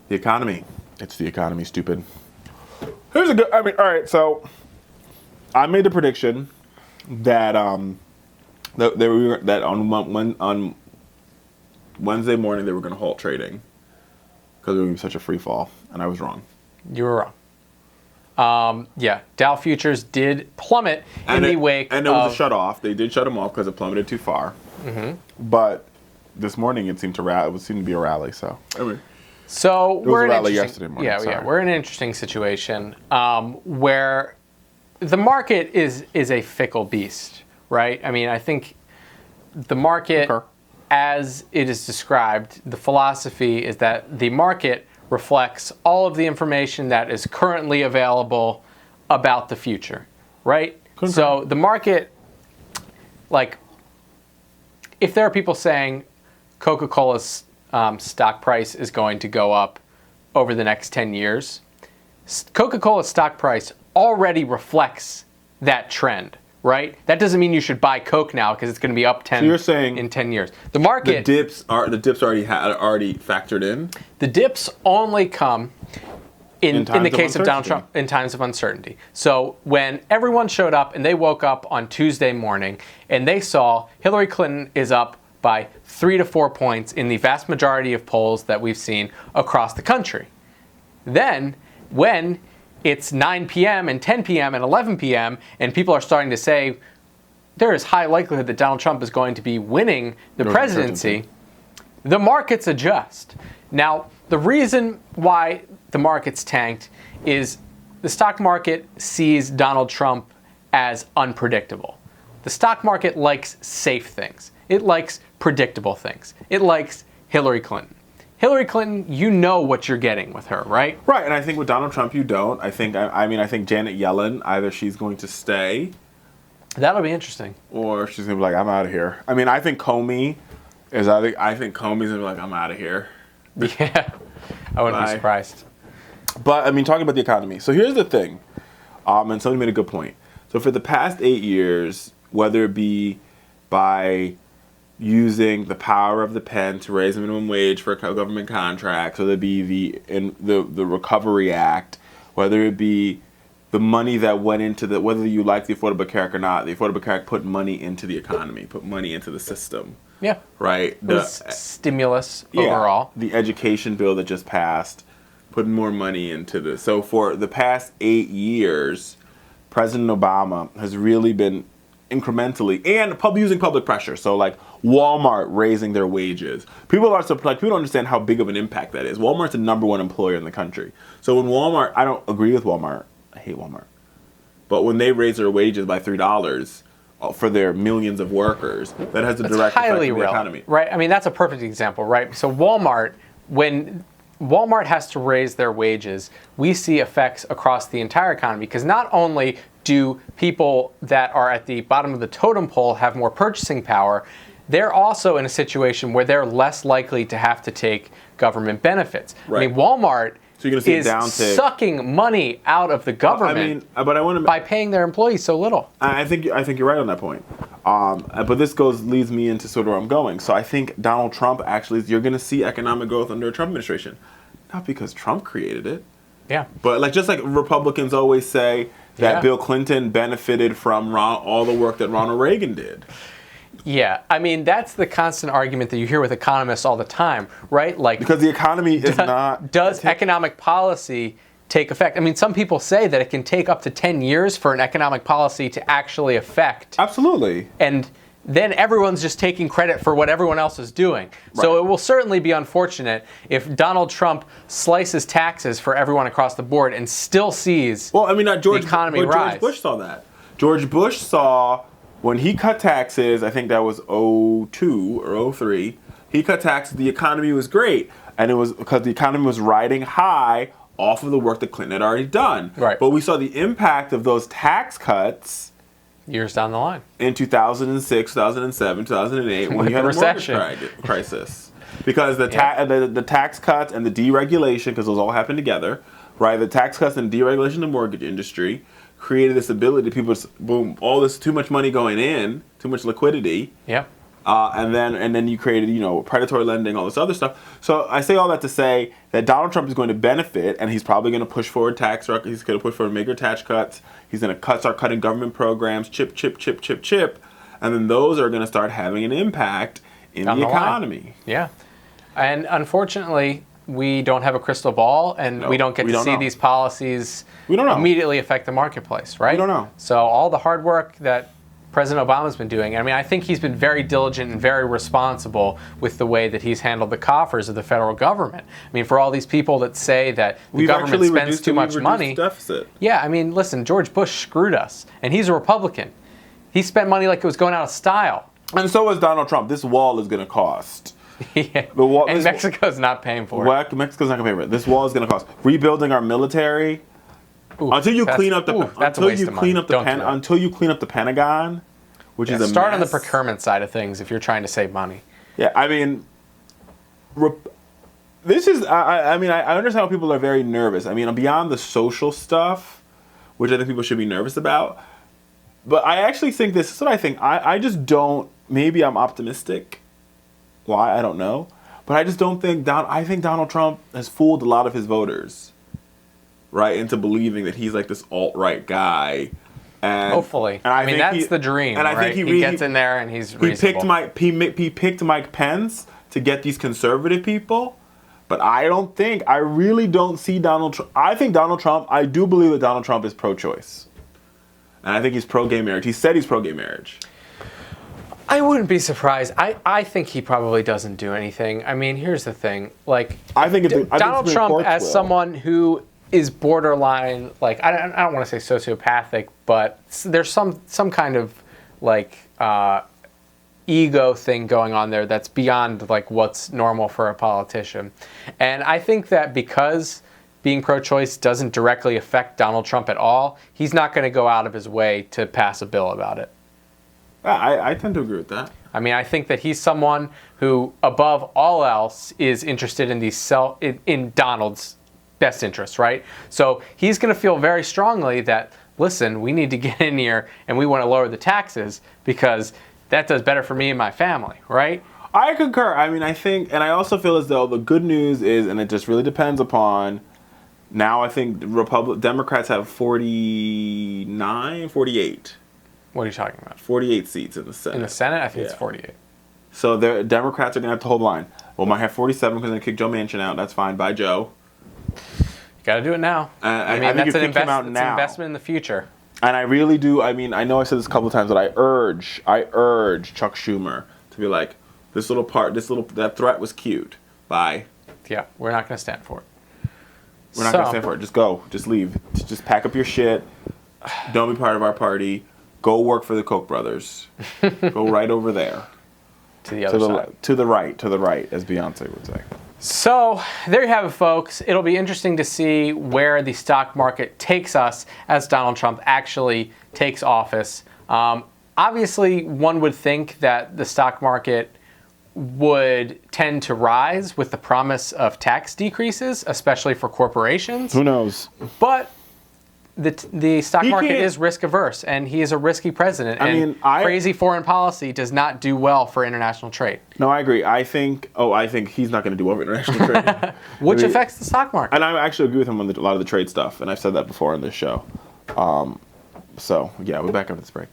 The economy. It's the economy, stupid. Here's a good. All right. So I made the prediction that on Wednesday morning they were going to halt trading because it would be such a free fall, and I was wrong. You were wrong. Dow futures did plummet in the wake and it was a shut off. They did shut them off because it plummeted too far. Mm-hmm. But this morning it seemed to be a rally. So we're in rally yesterday morning. We're in an interesting situation where the market is a fickle beast, right? I mean, I think the market, as it is described, the philosophy is that the market reflects all of the information that is currently available about the future, right? So the market, if there are people saying Coca-Cola's stock price is going to go up over the next 10 years, Coca-Cola's stock price already reflects that trend, right? That doesn't mean you should buy Coke now because it's going to be up 10 So you're saying in 10 years. The market... The dips already factored in? The dips only come in the case of Donald Trump in times of uncertainty. So when everyone showed up and they woke up on Tuesday morning and they saw Hillary Clinton is up by 3 to 4 points in the vast majority of polls that we've seen across the country. Then when it's 9 p.m. and 10 p.m. and 11 p.m. and people are starting to say there is high likelihood that Donald Trump is going to be winning the presidency, the markets adjust. Now, the reason why the market's tanked is the stock market sees Donald Trump as unpredictable. The stock market likes safe things. It likes predictable things. It likes Hillary Clinton. Hillary Clinton, you know what you're getting with her, right? Right, and I think with Donald Trump, you don't. I think Janet Yellen, either she's going to stay. That'll be interesting. Or she's going to be like, I'm out of here. I mean, I think Comey's going to be like, I'm out of here. Yeah, I wouldn't be surprised. But, I mean, talking about the economy. So here's the thing, and somebody made a good point. So for the past 8 years, whether it be by using the power of the pen to raise the minimum wage for government contracts, whether it be the Recovery Act, whether it be the money that went into whether you like the Affordable Care Act or not, the Affordable Care Act put money into the economy, put money into the system. Yeah. Right? It was stimulus overall. The education bill that just passed put more money into this. So for the past 8 years, President Obama has really been incrementally and using public pressure. So like Walmart raising their wages. People don't understand how big of an impact that is. Walmart's the #1 employer in the country. So when Walmart, I don't agree with Walmart. I hate Walmart. But when they raise their wages by $3 for their millions of workers, that has a direct effect on the economy. Right? I mean, that's a perfect example, right? So Walmart, when Walmart has to raise their wages, we see effects across the entire economy because not only do people that are at the bottom of the totem pole have more purchasing power, they're also in a situation where they're less likely to have to take government benefits. Right. I mean, Walmart So you're gonna is sucking money out of the government by paying their employees so little. I think you're right on that point. But this leads me into sort of where I'm going. So I think Donald Trump you're going to see economic growth under a Trump administration. Not because Trump created it. Yeah. But just like Republicans always say that Bill Clinton benefited from all the work that Ronald Reagan did. Yeah, I mean, that's the constant argument that you hear with economists all the time, right? Like, because the economy is not... Does economic policy take effect? I mean, some people say that it can take up to 10 years for an economic policy to actually affect. Absolutely. And then everyone's just taking credit for what everyone else is doing. Right. So it will certainly be unfortunate if Donald Trump slices taxes for everyone across the board and still sees the economy rise. George Bush saw that. George Bush saw... When he cut taxes, I think that was 2002 or 2003, he cut taxes, the economy was great. And it was because the economy was riding high off of the work that Clinton had already done. Right. But we saw the impact of those tax cuts years down the line. In 2006, 2007, 2008, when you had a mortgage crisis. Because the tax cuts and the deregulation, because those all happened together, right? The tax cuts and deregulation of the mortgage industry created this ability, people, boom, all this too much money going in, too much liquidity. Yeah. and then you created, predatory lending, all this other stuff. So I say all that to say that Donald Trump is going to benefit, and he's probably going to push forward he's going to push forward major tax cuts. He's going to start cutting government programs, chip, and then those are going to start having an impact in the economy. Yeah, and unfortunately, we don't have a crystal ball, and we don't get to see these policies immediately affect the marketplace, right? We don't know. So all the hard work that President Obama's been doing, I mean, I think he's been very diligent and very responsible with the way that he's handled the coffers of the federal government. I mean, for all these people that say that the government spends too much money. Deficit. Yeah, I mean, listen, George Bush screwed us, and he's a Republican. He spent money like it was going out of style. And so is Donald Trump. This wall is going to cost. Yeah. And Mexico's not paying for it. Mexico's not going to pay for it. This wall is going to cost. Rebuilding our military. Until you clean up the Pentagon, which is a start mess. On the procurement side of things if you're trying to save money. Yeah, I mean, this is. I understand how people are very nervous. I mean, beyond the social stuff, which I think people should be nervous about, but I actually think this is what I think. I just don't. Maybe I'm optimistic. Why? I don't know, but I just don't think I think Donald Trump has fooled a lot of his voters, right, into believing that he's like this alt-right guy. And, hopefully. And I mean, that's the dream, and I think he gets in there and he's reasonable. He picked Mike Pence to get these conservative people, but I really don't see Donald Trump. I do believe that Donald Trump is pro-choice. And I think he's pro-gay marriage. He said he's pro-gay marriage. I wouldn't be surprised. I think he probably doesn't do anything. I mean, here's the thing. Like, Donald Trump, as someone who is borderline, like, I don't want to say sociopathic, but there's some kind of, like, ego thing going on there that's beyond, like, what's normal for a politician. And I think that because being pro-choice doesn't directly affect Donald Trump at all, he's not going to go out of his way to pass a bill about it. I tend to agree with that. I mean, I think that he's someone who, above all else, is interested in in Donald's best interests, right? So he's going to feel very strongly that, listen, we need to get in here and we want to lower the taxes because that does better for me and my family, right? I concur. I mean, I think, and I also feel as though the good news is, and it just really depends upon, now I think Democrats have 48. What are you talking about? 48 seats in the Senate. In the Senate? I think it's 48. So the Democrats are going to have to hold the line. Well, might have 47 because they kick Joe Manchin out. That's fine. Bye, Joe. You got to do it now. I mean, that's an investment in the future. And I really do. I mean, I know I said this a couple of times, but I urge Chuck Schumer to be like, that threat was cute. Bye. Yeah, we're not going to stand for it. We're not going to stand for it. Just go. Just leave. Just pack up your shit. Don't be part of our party. Go work for the Koch brothers. Go right over there. To the other side. To the right, as Beyonce would say. So there you have it, folks. It'll be interesting to see where the stock market takes us as Donald Trump actually takes office. Obviously, one would think that the stock market would tend to rise with the promise of tax decreases, especially for corporations. Who knows? But the stock market is risk averse, and he is a risky president. Crazy foreign policy does not do well for international trade. No, I agree. I think he's not going to do well for international trade, which affects the stock market. And I actually agree with him on a lot of the trade stuff, and I've said that before on this show. So yeah, we're back after this break.